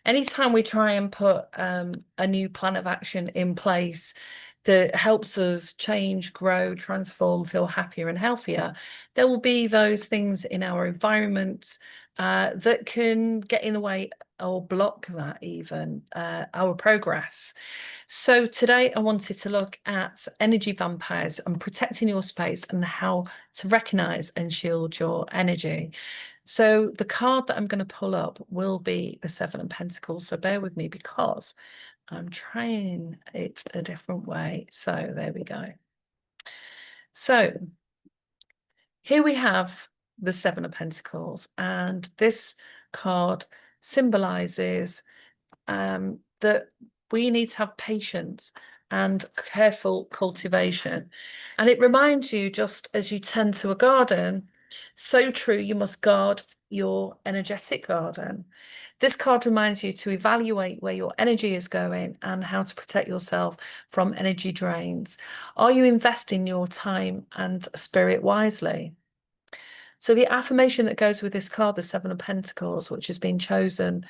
Anytime we try and put a new plan of action in place that helps us change, grow, transform, feel happier and healthier, there will be those things in our environment that can get in the way or block that even our progress. So today I wanted to look at energy vampires and protecting your space and how to recognize and shield your energy. So the card that I'm going to pull up will be the Seven of Pentacles. So bear with me because I'm trying it a different way. So there we go. So here we have the Seven of Pentacles, and this card symbolizes that we need to have patience and careful cultivation. And it reminds you, just as you tend to a garden, so true, you must guard your energetic garden. This card reminds you to evaluate where your energy is going and how to protect yourself from energy drains. Are you investing your time and spirit wisely? So the affirmation that goes with this card, the Seven of Pentacles, which has been chosen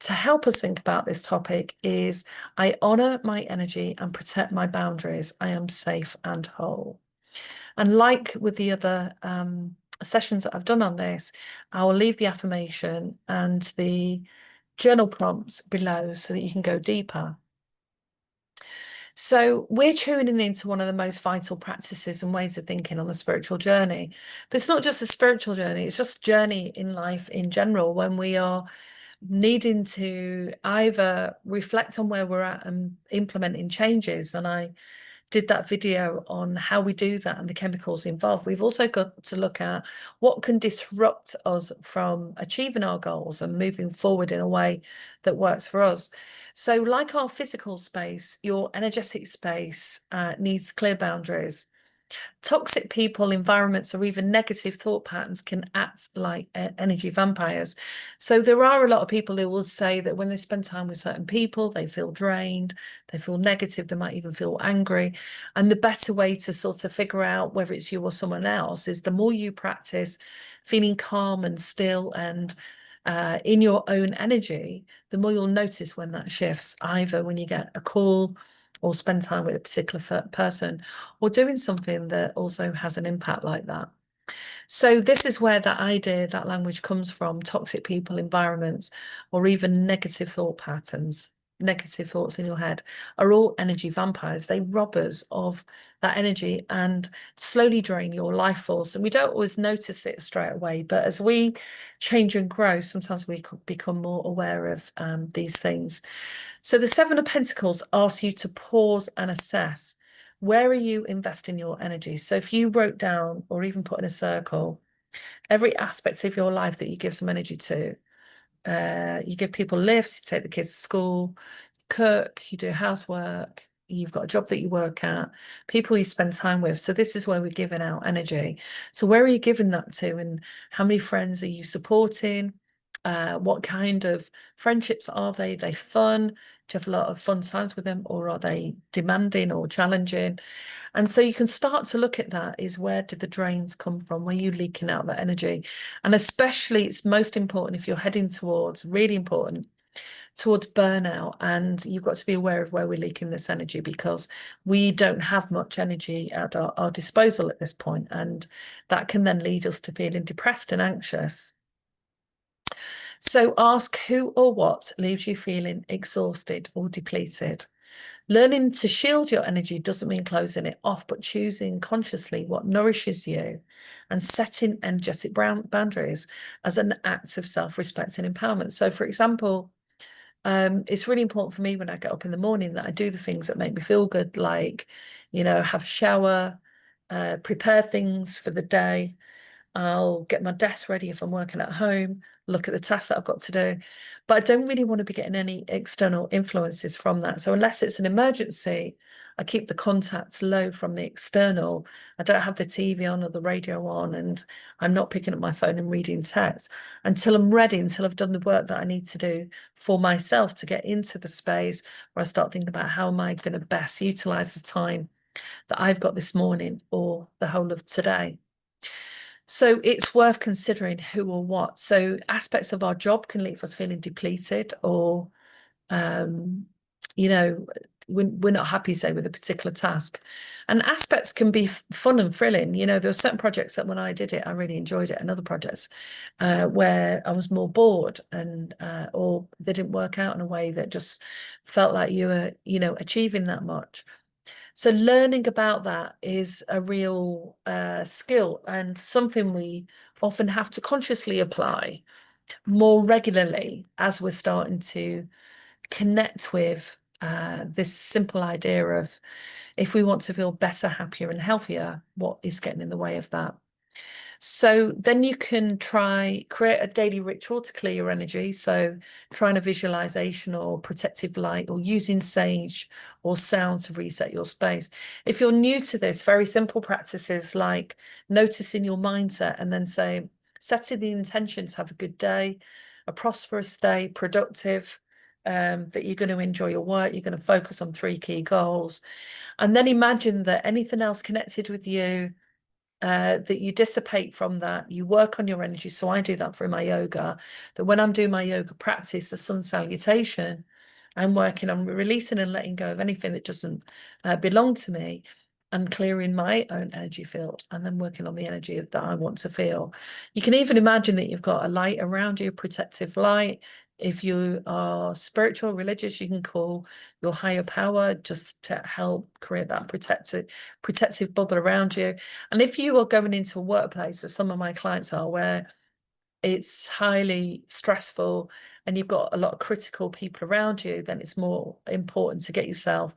to help us think about this topic, is I honor my energy and protect my boundaries. I am safe and whole. And like with the other sessions that I've done on this, I will leave the affirmation and the journal prompts below so that you can go deeper. So we're tuning into one of the most vital practices and ways of thinking on the spiritual journey. But it's not just a spiritual journey, it's just journey in life in general, when we are needing to either reflect on where we're at and implementing changes. And I did that video on how we do that and the chemicals involved. We've also got to look at what can disrupt us from achieving our goals and moving forward in a way that works for us. So like our physical space, your energetic space needs clear boundaries. Toxic people, environments, or even negative thought patterns can act like energy vampires. So there are a lot of people who will say that when they spend time with certain people, they feel drained, they feel negative, they might even feel angry. And the better way to sort of figure out whether it's you or someone else is the more you practice feeling calm and still and in your own energy, the more you'll notice when that shifts, either when you get a call or spend time with a particular person, or doing something that also has an impact like that. So this is where that idea, that language comes from: toxic people, environments, or even negative thought patterns. Negative thoughts in your head are all energy vampires. They rob us of that energy and slowly drain your life force. And we don't always notice it straight away, but as we change and grow, sometimes we could become more aware of these things. So the Seven of Pentacles asks you to pause and assess, where are you investing your energy? So if you wrote down or even put in a circle every aspect of your life that you give some energy to, you give people lifts, you take the kids to school, cook, you do housework, you've got a job that you work at, people you spend time with. So this is where we're giving out energy. So where are you giving that to, and how many friends are you supporting? What kind of friendships are they? Are they fun? Do you have a lot of fun times with them, or are they demanding or challenging? And so you can start to look at that, is where did the drains come from? Where are you leaking out that energy? And especially it's most important if you're heading towards, really important, towards burnout. And you've got to be aware of where we're leaking this energy, because we don't have much energy at our disposal at this point. And that can then lead us to feeling depressed and anxious. So ask who or what leaves you feeling exhausted or depleted. Learning to shield your energy doesn't mean closing it off, but choosing consciously what nourishes you and setting energetic boundaries as an act of self-respect and empowerment. So, for example, it's really important for me when I get up in the morning that I do the things that make me feel good, like, have a shower, prepare things for the day. I'll get my desk ready if I'm working at home, look at the tasks that I've got to do. But I don't really want to be getting any external influences from that. So unless it's an emergency, I keep the contact low from the external. I don't have the TV on or the radio on, and I'm not picking up my phone and reading text until I'm ready, until I've done the work that I need to do for myself to get into the space where I start thinking about how am I going to best utilize the time that I've got this morning or the whole of today. So it's worth considering who or what. So aspects of our job can leave us feeling depleted, or um, you know, we're not happy, say, with a particular task. And aspects can be fun and thrilling. There were certain projects that when I did it, I really enjoyed it, and other projects where I was more bored, and or they didn't work out in a way that just felt like you were, achieving that much. So learning about that is a real skill, and something we often have to consciously apply more regularly as we're starting to connect with this simple idea of, if we want to feel better, happier, and healthier, what is getting in the way of that? So then you can create a daily ritual to clear your energy. So trying a visualization or protective light, or using sage or sound to reset your space. If you're new to this, very simple practices like noticing your mindset and then setting the intention to have a good day, a prosperous day, productive, that you're going to enjoy your work, you're going to focus on 3 key goals, and then imagine that anything else connected with you, that you dissipate from that, you work on your energy. So I do that through my yoga, that when I'm doing my yoga practice, the sun salutation, I'm working on releasing and letting go of anything that doesn't belong to me, and clearing my own energy field, and then working on the energy that I want to feel. You can even imagine that you've got a light around you, protective light. If you are spiritual, religious, you can call your higher power just to help create that protective bubble around you. And if you are going into a workplace, as some of my clients are, where it's highly stressful and you've got a lot of critical people around you, then it's more important to get yourself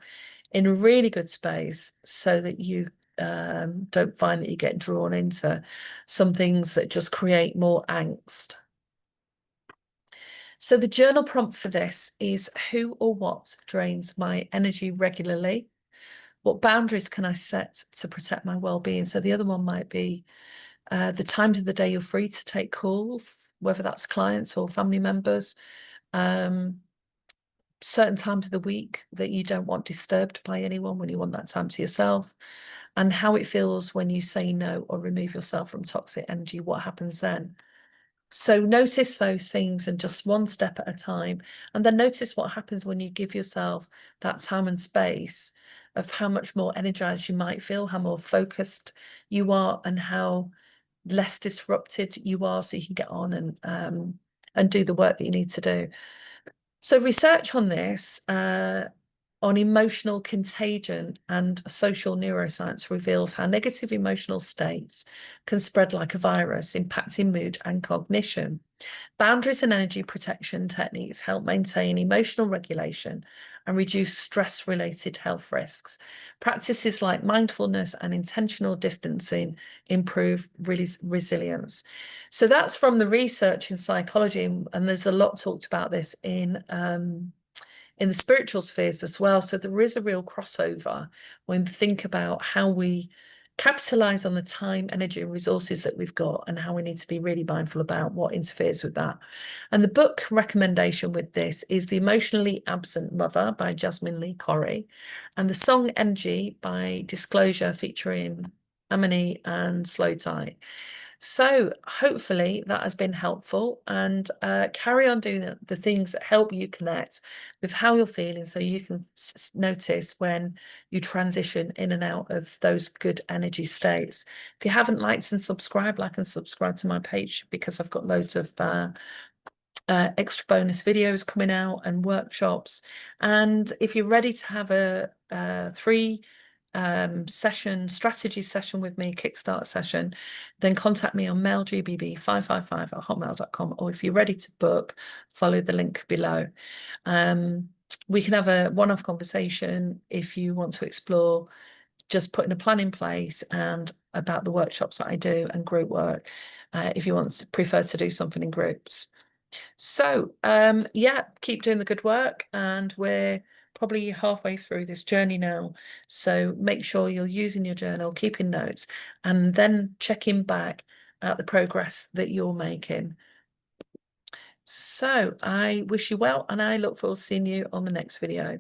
in a really good space so that you don't find that you get drawn into some things that just create more angst. So the journal prompt for this is, who or what drains my energy regularly? What boundaries can I set to protect my well-being? So the other one might be the times of the day you're free to take calls, whether that's clients or family members, certain times of the week that you don't want disturbed by anyone, when you want that time to yourself, and how it feels when you say no or remove yourself from toxic energy. What happens then? So notice those things, and just one step at a time, and then notice what happens when you give yourself that time and space, of how much more energized you might feel, how more focused you are, and how less disrupted you are, so you can get on and do the work that you need to do. So research on this, on emotional contagion and social neuroscience, reveals how negative emotional states can spread like a virus, impacting mood and cognition. Boundaries and energy protection techniques help maintain emotional regulation and reduce stress-related health risks. Practices like mindfulness and intentional distancing improve resilience. So that's from the research in psychology, and there's a lot talked about this in the spiritual spheres as well. So there is a real crossover when we think about how we capitalize on the time, energy, and resources that we've got, and how we need to be really mindful about what interferes with that. And the book recommendation with this is The Emotionally Absent Mother by Jasmine Lee Corrie, and the song Energy by Disclosure featuring Amini and Slow Tie. So hopefully that has been helpful, and carry on doing the things that help you connect with how you're feeling, so you can notice when you transition in and out of those good energy states. If you haven't liked and subscribed, like and subscribe to my page, because I've got loads of extra bonus videos coming out and workshops. And if you're ready to have a 3 session strategy session with me, Kickstarter session, then contact me on mailgbb555@hotmail.com, or if you're ready to book, follow the link below. We can have a one-off conversation if you want to explore just putting a plan in place, and about the workshops that I do and group work, if you prefer to do something in groups. So yeah, keep doing the good work, and we're probably halfway through this journey now. So make sure you're using your journal, keeping notes, and then checking back at the progress that you're making. So I wish you well, and I look forward to seeing you on the next video.